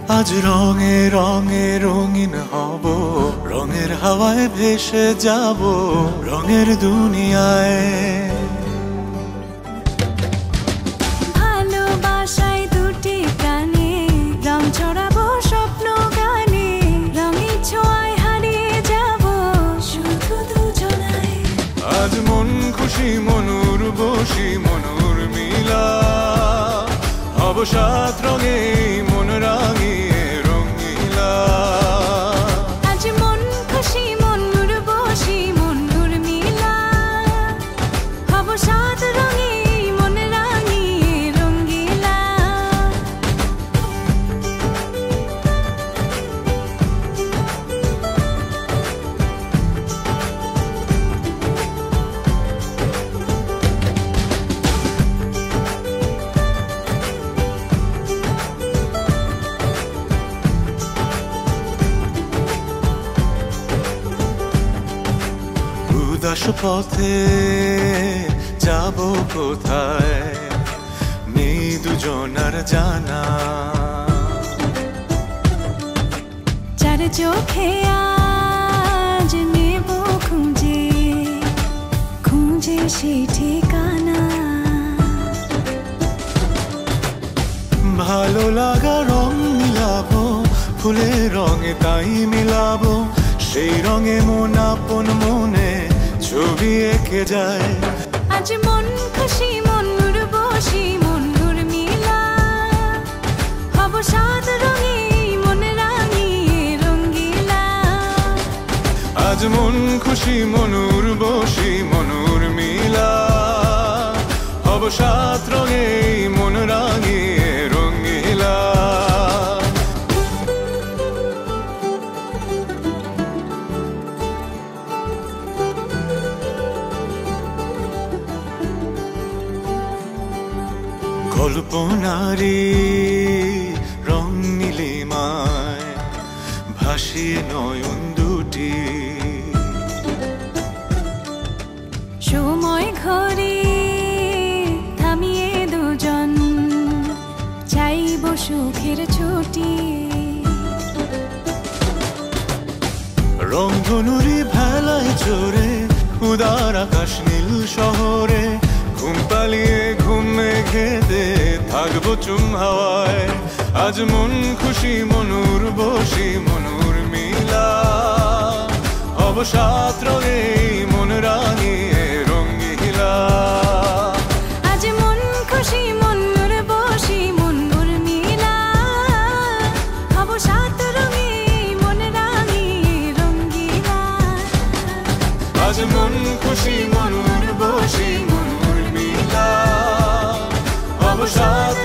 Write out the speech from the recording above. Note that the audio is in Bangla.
আজ রঙে রঙে রঙিন হব, রঙের হাওয়ায় ভেসে যাব রঙের দুনিয়ায়। ভালোবাসায় দুটি প্রাণে রং ছড়াবো স্বপ্ন গানে, রঙের ছোঁয়ায় হারিয়ে যাব শুধু দুজনায়। আজ মন খুশি মনুর বসি মনুর মিলা, হব সাত রঙে মন রাঙিয়ে রঙিলা। আজ মন খুশি মনুর বসি মনুর মিলা, হব সাত রঙে মন রাঙিয়ে রঙিলা। উদাস পথে যাব কোথায় নেই দুজনার জানা, চার চোখে আজ নেব খুঁজে খুঁজে সেই ঠিকানা। ভালো লাগা রং মিলাবো ফুলের রঙে তাই মিলাবো, সেই রঙে মন আপন মনে ছবি এঁকে যায়। আজ মন খুশি মনুর বসি মনুর মিলা, হব সাত রঙে মন রাঙিয়ে রঙিলা। আজ মন খুশি মনুর বসি মনুর মিলা, হব সাত রঙে মন রাঙিয়ে রঙিলা। কল্পনারি রং নীলিমায় ভাসিয়ে নয়ন দুটি, সময় ঘরে থামিয়ে দুজন চাইব সুখের ছুটি। রংধনুরি ভেলায় চড়ে উদার আকাশ নীল শহরে, ঘুম পালিয়ে ঘুম মেঘেতে থাকবো চুম হাওয়ায়। আজ মন খুশি মনুর বসি মনুর মিলা, হব সাত রঙে মন রাঙিয়ে রঙিলা। আজ মন খুশি মনুর বসি মনুর মিলা, হব সাত রঙে মন রাঙিয়ে রঙিলা। আজ মন খুশি মনুর বসি মনুর মিলা, হব সাত